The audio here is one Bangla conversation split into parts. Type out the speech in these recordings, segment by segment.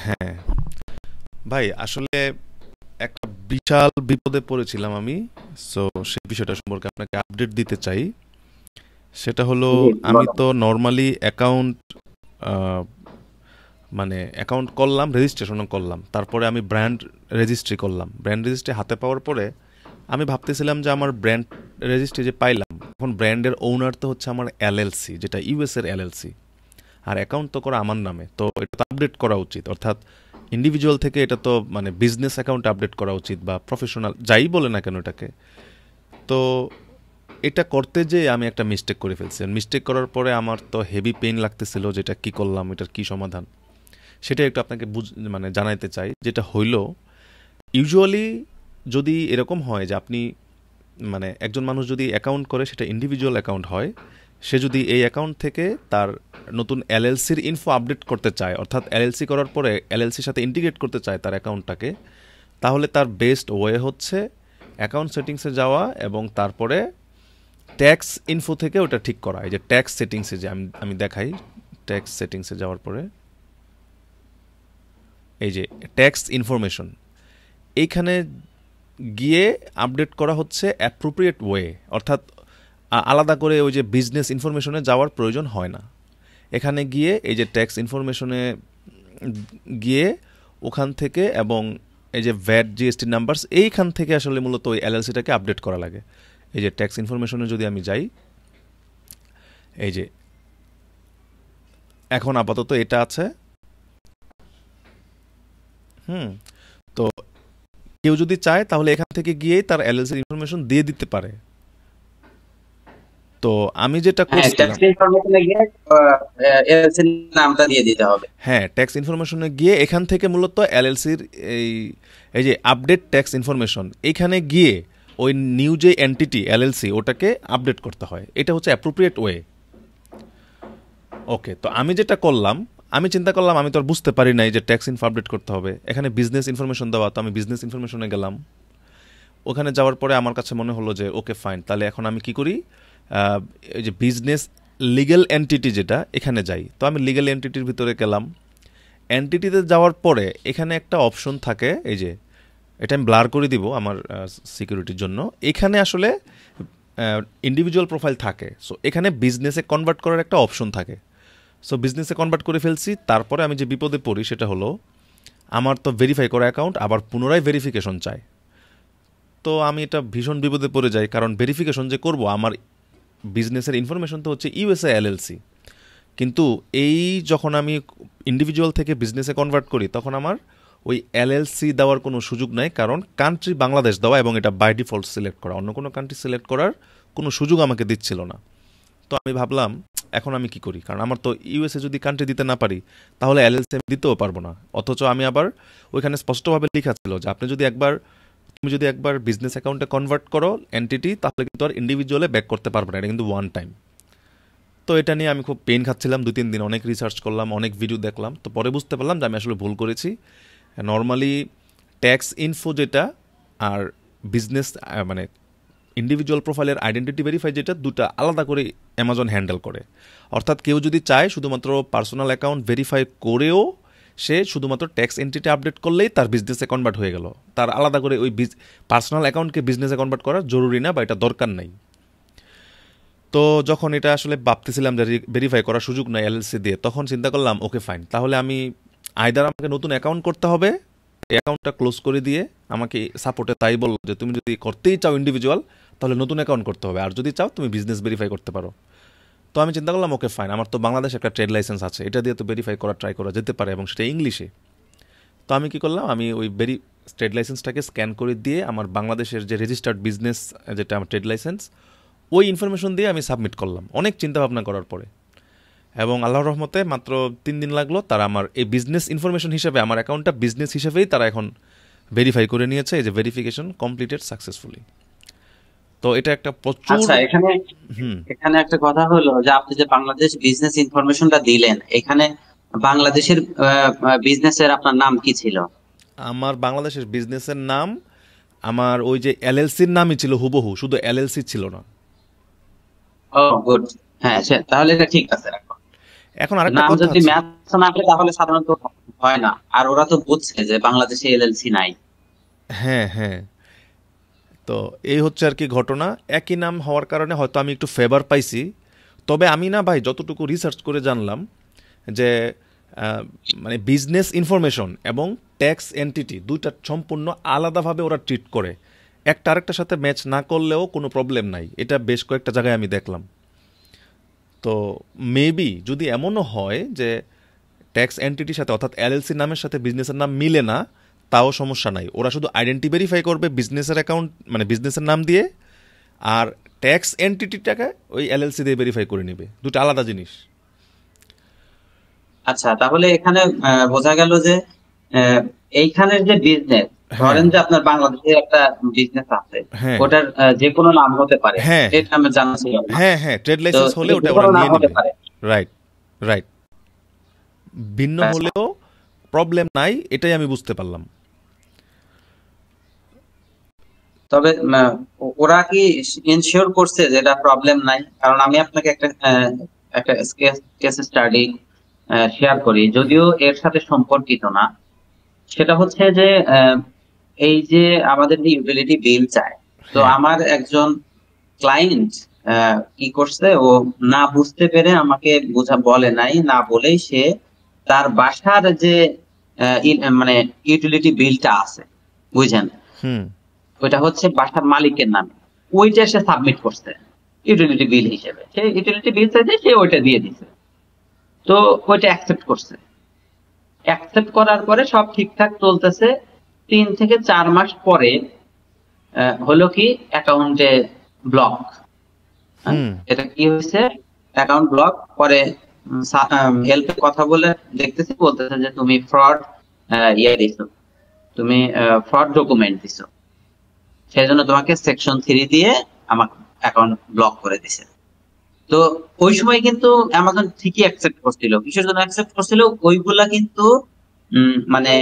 হ্যাঁ ভাই, আসলে একটা বিশাল বিপদে পড়েছিলাম আমি। সো সেই বিষয়টা সম্পর্কে আপনাকে আপডেট দিতে চাই। সেটা হলো, জি, আমি বলো। তো নর্মালি অ্যাকাউন্ট, মানে অ্যাকাউন্ট করলাম, রেজিস্ট্রেশনও করলাম, তারপরে আমি ব্র্যান্ড রেজিস্ট্রি করলাম। ব্র্যান্ড রেজিস্ট্রি হাতে পাওয়ার পরে আমি ভাবতেছিলাম যে আমার ব্র্যান্ড রেজিস্ট্রি যে পাইলাম, এখন ব্র্যান্ডের ওনার তো হচ্ছে আমার এলএলসি, যেটা ইউএস এর এলএলসি, আর অ্যাকাউন্ট তো করা আমার নামে, তো এটা তো আপডেট করা উচিত। অর্থাৎ ইন্ডিভিজুয়াল থেকে এটা তো মানে বিজনেস অ্যাকাউন্ট আপডেট করা উচিত, বা প্রফেশনাল যাই বলে না কেন এটাকে। তো এটা করতে যেয়ে আমি একটা মিস্টেক করে ফেলছি। মিস্টেক করার পরে আমার তো হেভি পেইন লাগতেছিল, যেটা কি করলাম, এটার কি সমাধান, সেটা একটু আপনাকে মানে জানাইতে চাই। যেটা হইল, ইউজুয়ালি যদি এরকম হয় যে আপনি, মানে একজন মানুষ যদি অ্যাকাউন্ট করে সেটা ইন্ডিভিজুয়াল অ্যাকাউন্ট হয়, সে যদি এই অ্যাকাউন্ট থেকে তার নতুন এলএলসির ইনফো আপডেট করতে চায়, অর্থাৎ এলএলসি করার পরে এলএলসির সাথে ইন্টিগ্রেট করতে চায় তার অ্যাকাউন্টটাকে, তাহলে তার বেস্ট ওয়ে হচ্ছে অ্যাকাউন্ট সেটিংসে যাওয়া এবং তারপরে ট্যাক্স ইনফো থেকে ওটা ঠিক করা। এই যে ট্যাক্স সেটিংসে, যে আমি আমি দেখাই, ট্যাক্স সেটিংসে যাওয়ার পরে এই যে ট্যাক্স ইনফরমেশন, এইখানে গিয়ে আপডেট করা হচ্ছে অ্যাপ্রোপ্রিয়েট ওয়ে। অর্থাৎ আলাদা করে ওই যে বিজনেস ইনফরমেশনে যাওয়ার প্রয়োজন হয় না। এখানে গিয়ে এই যে ট্যাক্স ইনফরমেশনে গিয়ে ওখান থেকে, এবং এই যে ভ্যাট জিএসটি নাম্বারস, এইখান থেকে আসলে মূলত ওই এলএলসিটাকে আপডেট করা লাগে। এই যে ট্যাক্স ইনফরমেশনে যদি আমি যাই, এই যে এখন আপাতত এটা আছে। হুম। তো কেউ যদি চায় তাহলে এখান থেকে গিয়েই তার এলএলসির ইনফরমেশন দিয়ে দিতে পারে। তো আমি যেটা হ্যাঁ, করছিলাম, ট্যাক্স ইনফরমেশনে গিয়ে এলএলসি নামটা দিয়ে দিতে হবে। হ্যাঁ, ট্যাক্স ইনফরমেশনে গিয়ে এখান থেকে মূলত এলএলসির এই এই যে আপডেট ট্যাক্স ইনফরমেশন, এইখানে গিয়ে ওই নিউ যে এন্টিটি এলএলসি ওটাকে আপডেট করতে হয়। এটা হচ্ছে অ্যাপ্রোপ্রিয়েট ওয়ে। ওকে, তো আমি যেটা করলাম, আমি চিন্তা করলাম আমি তো আর বুঝতে পারি নাই যে ট্যাক্স ইনফো আপডেট করতে হবে, এখানে বিজনেস ইনফরমেশন দেওয়া, তো আমি বিজনেস ইনফরমেশনে গেলাম। ওখানে যাওয়ার পরে আমার কাছে মনে হলো যে ওকে ফাইন, তাহলে এখন আমি কি করি, এই যে বিজনেস লিগ্যাল এন্টিটি যেটা, এখানে যাই। তো আমি লিগ্যাল এন্টিটির ভিতরে গেলাম। এন্টিটিতে যাওয়ার পরে এখানে একটা অপশন থাকে, এই যে এটা আমি ব্লার করে দিব আমার সিকিউরিটির জন্য। এখানে আসলে ইন্ডিভিজুয়াল প্রোফাইল থাকে, সো এখানে বিজনেসে কনভার্ট করার একটা অপশন থাকে। সো বিজনেসে কনভার্ট করে ফেলছি। তারপরে আমি যে বিপদে পড়ি সেটা হলো, আমার তো ভেরিফাই করা অ্যাকাউন্ট আবার পুনরায় ভেরিফিকেশন চাই। তো আমি এটা ভীষণ বিপদে পড়ে যাই, কারণ ভেরিফিকেশন যে করব, আমার বিজনেসের ইনফরমেশন তো হচ্ছে ইউএসএ এলএলসি, কিন্তু এই যখন আমি ইন্ডিভিজুয়াল থেকে বিজনেসে কনভার্ট করি তখন আমার ওই এলএলসি দেওয়ার কোনো সুযোগ নাই, কারণ কান্ট্রি বাংলাদেশ দেওয়া, এবং এটা বাই ডিফল্ট সিলেক্ট করা, অন্য কোনো কান্ট্রি সিলেক্ট করার কোনো সুযোগ আমাকে দিচ্ছিল না। তো আমি ভাবলাম এখন আমি কি করি, কারণ আমার তো ইউএসএ যদি কান্ট্রি দিতে না পারি তাহলে এলএলসি আমি দিতেও পারবো না। অথচ আমি আবার ওইখানে স্পষ্টভাবে লেখা ছিল যে আপনি যদি একবার, তুমি যদি একবার বিজনেস অ্যাকাউন্টে কনভার্ট করো এনটিটি, তাহলে কিন্তু আর ইন্ডিভিজুয়ালে ব্যাক করতে পারবে না, এটা কিন্তু ওয়ান টাইম। তো এটা নিয়ে আমি খুব পেন খাচ্ছিলাম 2-3 দিন, অনেক রিসার্চ করলাম, অনেক ভিডিও দেখলাম। তো পরে বুঝতে পারলাম যে আমি আসলে ভুল করেছি। নর্মালি ট্যাক্স ইনফো যেটা, আর বিজনেস, মানে ইন্ডিভিজুয়াল প্রোফাইলের আইডেন্টিটি ভেরিফাই যেটা, দুটা আলাদা করে অ্যামাজন হ্যান্ডেল করে। অর্থাৎ কেউ যদি চায় শুধুমাত্র পার্সোনাল অ্যাকাউন্ট ভেরিফাই করেও সে শুধুমাত্র ট্যাক্স এন্টিটি আপডেট করলেই তার বিজনেসে কনভার্ট হয়ে গেল, তার আলাদা করে ওই পার্সোনাল অ্যাকাউন্টকে বিজনেসে কনভার্ট করা জরুরি না, বা এটা দরকার নাই। তো যখন এটা আসলে ভাবতেছিলাম যে ভেরিফাই করার সুযোগ নাই এলএলসি দিয়ে, তখন চিন্তা করলাম ওকে ফাইন, তাহলে আমি আইদার আমাকে নতুন অ্যাকাউন্ট করতে হবে, এই অ্যাকাউন্টটা ক্লোজ করে দিয়ে, আমাকে সাপোর্টে তাই বললো যে তুমি যদি করতেই চাও ইন্ডিভিজুয়াল তাহলে নতুন অ্যাকাউন্ট করতে হবে, আর যদি চাও তুমি বিজনেস ভেরিফাই করতে পারো। তো আমি চিন্তা করলাম ওকে ফাইন, আমার তো বাংলাদেশে একটা ট্রেড লাইসেন্স আছে, এটা দিয়ে তো ভেরিফাই করা ট্রাই করা যেতে পারে, এবং সেটা ইংলিশে। তো আমি কি করলাম, আমি ওই ট্রেড লাইসেন্সটাকে স্ক্যান করে দিয়ে আমার বাংলাদেশের যে রেজিস্টার্ড বিজনেস, যেটা আমার ট্রেড লাইসেন্স, ওই ইনফরমেশন দিয়ে আমি সাবমিট করলাম অনেক চিন্তা ভাবনা করার পরে। এবং আল্লাহর রহমতে মাত্র 3 দিন লাগলো, তারা আমার এই বিজনেস ইনফরমেশন হিসেবে আমার অ্যাকাউন্টটা বিজনেস হিসেবেই তারা এখন ভেরিফাই করে নিয়েছে। এই যে ভেরিফিকেশন কমপ্লিটেড সাকসেসফুলি। তো এটা একটা প্রচুর। আচ্ছা, এখানে হুম। এখানে একটা কথা হলো যে আপনি যে বাংলাদেশ বিজনেস ইনফরমেশনটা দিলেন, এখানে বাংলাদেশের বিজনেসের আপনার নাম কি ছিল? আমার বাংলাদেশের বিজনেসের নাম, আমার ওই যে এলএলসির নামই ছিল হুবহু, শুধু এলএলসি ছিল না। ও, গুড। হ্যাঁ, তাহলে এটা ঠিক আছে, রাখো। এখন আরেকটা নাম কথা যদি আছে। ম্যাচ না করে তাহলে সাধারণত হয় না। আর ওরা তো বুঝছে যে বাংলাদেশে এলএলসি নাই। হ্যাঁ, হ্যাঁ। তো এই হচ্ছে আর কি ঘটনা। একই নাম হওয়ার কারণে হয়তো আমি একটু ফেভার পাইছি। তবে আমি না ভাই যতটুকু রিসার্চ করে জানলাম যে আহ, মানে বিজনেস ইনফরমেশন এবং ট্যাক্স এন্টিটি দুইটা সম্পূর্ণ আলাদাভাবে ওরা ট্রিট করে। একটা আরেকটার সাথে ম্যাচ না করলেও কোনো প্রবলেম নাই, এটা বেশ কয়েকটা জায়গায় আমি দেখলাম। তো মেবি যদি এমনও হয় যে ট্যাক্স এন্টিটির সাথে অর্থাৎ এলএলসি নামের সাথে বিজনেসের নাম মিলে না, তাও সমস্যা নাই, ওরা শুধু আইডেন্টি ভেরিফাই করবে বিজনেসের অ্যাকাউন্ট মানে বিজনেসের নাম দিয়ে, আর ট্যাক্স এন্টিটিটাকে ওই এলএলসি দিয়ে ভেরিফাই করে নেবে। দুটো আলাদা জিনিস। আচ্ছা, তাহলে এখানে বোঝা গেল যে আহ, এইখানের যে বিজনেস, হ্যাঁ, ধরেন যে আপনার বাংলাদেশে একটা বিজনেস আছে, হ্যাঁ, ওটার যে কোনো নাম হতে পারে, হ্যাঁ, এটা আমার জানা ছিল না। হ্যাঁ, হ্যাঁ, ট্রেড তো লাইসেন্স হলে যে ওটা ওরা কোনো নাম নিয়ে হতে নিবে। পারে। Right, right. ভিন্ন আচ্ছা, হলেও প্রবলেম নাই, এটাই আমি বুঝতে পারলাম। তবে ওরা কি ইনশিওর করছে যে এটা প্রবলেম নাই? কারণ আমি আপনাকে একটা কেস স্টাডি শেয়ার করি, যদিও এর সাথে সম্পর্কিত না। সেটা হচ্ছে যে এই যে আমাদের যে ইউটিলিটি বিল চায়, তো হ্যাঁ। আমার একজন ক্লায়েন্ট কি করছে, ও না বুঝতে পেরে আমাকে বলে নাই, না বলেই সে তার বাসার যে মানে ইউটিলিটি বিলটা আছে, বুঝছেন, হুম। ওইটা হচ্ছে বাসার মালিকের নামে, ওইটা সে সাবমিট করছে ইউটিলিটি বিল হিসেবে। সে ইউটিলিটি বিল চাইছে, সে ওইটা দিয়ে দিছে। তো ওইটা অ্যাকসেপ্ট করছে। অ্যাকসেপ্ট করার পরে সব ঠিকঠাক চলতেছে। 3 থেকে 4 মাস পরে হলো কি, অ্যাকাউন্টে ব্লক। হুম। এটা কি হয়েছে, অ্যাকাউন্ট ব্লক। পরে হেল্পে কথা বলে দেখতেছি, বলতেছে যে তুমি ফ্রড দিছো, তুমি ফ্রড ডকুমেন্ট দিছো, সেই জন্য তোমাকে সেকশন 3 দিয়ে আমার অ্যাকাউন্ট ব্লক করে দিছে। তো ওই সময় কিন্তু অ্যামাজন ঠিকই অ্যাকসেপ্ট করছিল। কিসের জন্য অ্যাকসেপ্ট করছিল? ওইগুলা কিন্তু মানে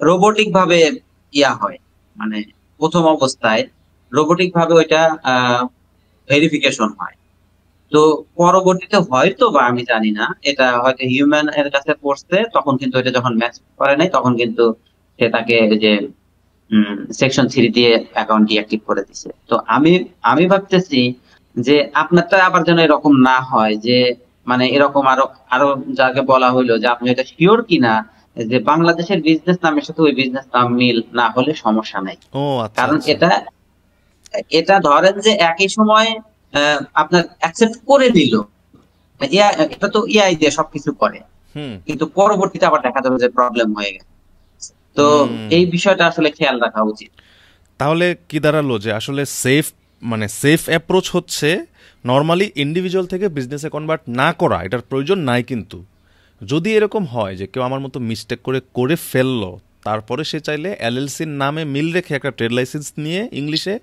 রোবোটিক ভাবে হয়, মানে প্রথম অবস্থায় রোবোটিক ভাবে ওইটা ভেরিফিকেশন হয়। তো পরবর্তীতে হয়তো বা আমি জানি না, এটা হয়তো হিউম্যান এর কাছে পড়ছে, তখন কিন্তু এটা যখন ম্যাচ করে নাই, তখন কিন্তু সে তাকে ওই যে সেকশন 3 দিয়ে অ্যাকাউন্ট ডিঅ্যাক্টিভ করে দিছে। তো আমি আমি ভাবতেছি যে আপনারটা আবার যেন এরকম না হয়, যে মানে এরকম আরো আরো যাকে বলা হইলো যে আপনি এটা শিওর কিনা যে বাংলাদেশের বিজনেস নামের সাথে ওই বিজনেস নাম মিল না হলে সমস্যা নাই। ও আচ্ছা, কারণ আচ্ছা। এটা এটা ধরেন যে একই সময় আপনার অ্যাকসেপ্ট করে নিল, এটা তো এআই দিয়ে সবকিছু করে, হুম, কিন্তু পরবর্তীতে আবার দেখা যাবে যে প্রবলেম হয়ে গেছে। তো হুম। এই বিষয়টা আসলে খেয়াল রাখা উচিত। তাহলে কি দাঁড়ালো যে আসলে সেফ মানে সেফ অ্যাপ্রোচ হচ্ছে নর্মালি ইন্ডিভিজুয়াল থেকে বিজনেসে কনভার্ট না করা, এটার প্রয়োজন নাই। কিন্তু যদি এরকম হয় যে কেউ আমার মতো মিস্টেক করে করে ফেললো, তারপরে সে চাইলে এলএলসির নামে মিল রেখে একটা ট্রেড লাইসেন্স নিয়ে ইংলিশে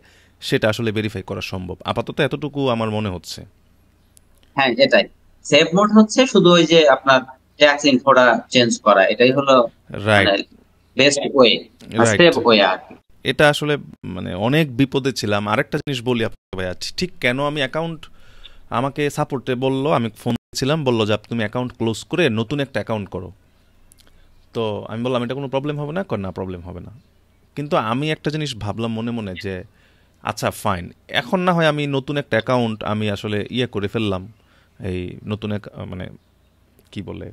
সেটা আসলে ভেরিফাই করা সম্ভব। আপাতত এতটুকু আমার মনে হচ্ছে। হ্যাঁ, এটাই সেভ মোড হচ্ছে, শুধু ওই যে আপনার ট্যাক্স ইনফোটা চেঞ্জ করা, এটাই হলো মানে right, best way, right. Save way আর কি। এটা আসলে মানে অনেক বিপদে ছিলাম। আরেকটা জিনিস বলি আপনাকে ভাইয়া, ঠিক কেন আমি অ্যাকাউন্ট আমাকে সাপোর্টে বললো, আমি ফোন ছিলাম, বললো যে তুমি অ্যাকাউন্ট ক্লোজ করে নতুন একটা অ্যাকাউন্ট করো। তো আমি বললাম এটা কোনো প্রবলেম হবে না, কর না প্রবলেম হবে না। কিন্তু আমি একটা জিনিস ভাবলাম মনে মনে যে আচ্ছা ফাইন, এখন না হয় আমি নতুন একটা অ্যাকাউন্ট আমি আসলে করে ফেললাম, এই নতুন মানে কি বলে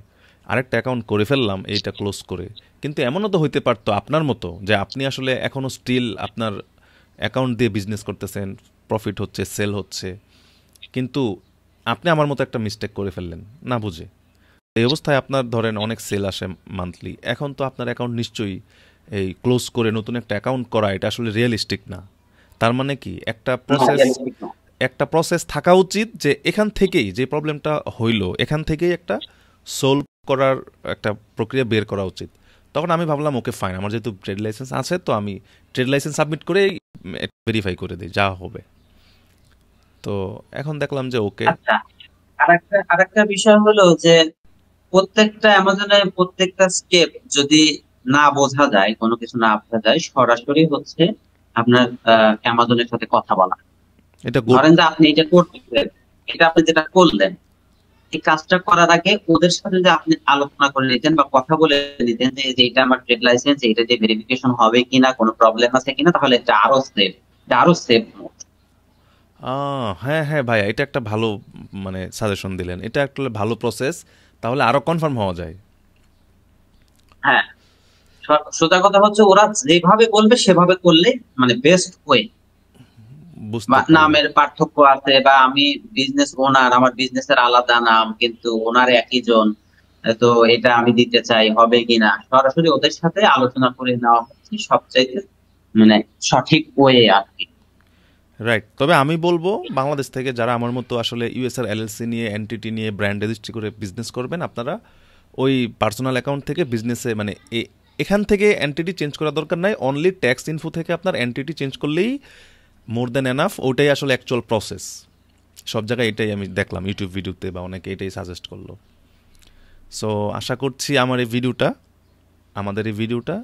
আরেকটা অ্যাকাউন্ট করে ফেললাম এইটা ক্লোজ করে। কিন্তু এমনও তো হইতে পারতো আপনার মতো যে আপনি আসলে এখনও স্টিল আপনার অ্যাকাউন্ট দিয়ে বিজনেস করতেছেন, প্রফিট হচ্ছে, সেল হচ্ছে, কিন্তু আপনি আমার মতো একটা মিস্টেক করে ফেললেন না বুঝে। এই অবস্থায় আপনার ধরেন অনেক সেল আসে মান্থলি, এখন তো আপনার অ্যাকাউন্ট নিশ্চয়ই এই ক্লোজ করে নতুন একটা অ্যাকাউন্ট করা এটা আসলে রিয়েলিস্টিক না। তার মানে কি না, realistic না। একটা প্রসেস থাকা উচিত যে এখান থেকেই যে প্রবলেমটা হইলো এখান থেকেই একটা সলভ করার একটা প্রক্রিয়া বের করা উচিত। তখন আমি ভাবলাম ওকে ফাইন, আমার যেহেতু ট্রেড লাইসেন্স আছে তো আমি ট্রেড লাইসেন্স সাবমিট করে ভেরিফাই করে দিই যা হবে। তো এখন দেখলাম যে ওকে। আচ্ছা, আরেকটা বিষয় হলো যে প্রত্যেকটা অ্যামাজনে প্রত্যেকটা স্টেপ যদি না বোঝা যায়, কোনো কিছু না বোঝা যায়, সরাসরি হচ্ছে আপনার অ্যামাজনের সাথে কথা বলা। এটা গুড। ধরেন যে আপনি এটা করতেছেন, এটা আপনি যেটা করলেন, এই কাজটা করার আগে ওদের সাথে যদি আপনি আলোচনা করে নিতেন বা কথা বলে নিতেন যে যে এটা আমার ট্রেড লাইসেন্স, এটা যে ভেরিফিকেশন হবে কিনা, কোনো প্রবলেম আছে কিনা, তাহলে এটা আরো সেফ। হ্যাঁ হ্যাঁ ভাইয়া, এটা একটা ভালো মানে সাজেশন দিলেন, এটা একটা ভালো প্রসেস, তাহলে আরো কনফার্ম হওয়া যায়। হ্যাঁ, সোজা কথা হচ্ছে ওরা যেভাবে বলবে সেভাবে করলে মানে বেস্ট ওয়ে। বা বুঝতে পারলাম। নামের পার্থক্য আছে, বা আমি বিজনেস ওনার, আমার বিজনেসের আলাদা নাম কিন্তু ওনার একই জন, তো এটা আমি দিতে চাই, হবে কিনা, সরাসরি ওদের সাথে আলোচনা করে নেওয়া হচ্ছে সবচাইতে মানে সঠিক ওয়ে আর কি। রাইট, তবে আমি বলবো বাংলাদেশ থেকে যারা আমার মতো আসলে ইউএস এর এলএলসি নিয়ে এনটিটি নিয়ে ব্র্যান্ড রেজিস্ট্রি করে বিজনেস করবেন, আপনারা ওই পার্সোনাল অ্যাকাউন্ট থেকে বিজনেসে মানে এখান থেকে এনটিটি চেঞ্জ করার দরকার নাই, অনলি ট্যাক্স ইনফো থেকে আপনার এনটিটি চেঞ্জ করলেই মোর দ্যান এনাফ। ওটাই আসলে অ্যাকচুয়াল প্রসেস। সব জায়গায় এটাই আমি দেখলাম ইউটিউব ভিডিওতে, বা অনেকে এটাই সাজেস্ট করলো। সো আশা করছি আমাদের এই ভিডিওটা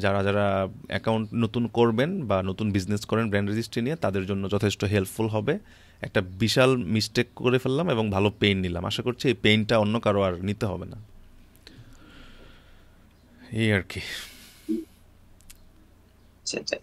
যারা যারা অ্যাকাউন্ট নতুন করবেন বা নতুন বিজনেস করেন ব্র্যান্ড রেজিস্ট্রি নিয়ে, তাদের জন্য যথেষ্ট হেল্পফুল হবে। একটা বিশাল মিস্টেক করে ফেললাম এবং ভালো পেইন নিলাম, আশা করছি এই পেইনটা অন্য কারো আর নিতে হবে না, এই আর কি। সেটাই।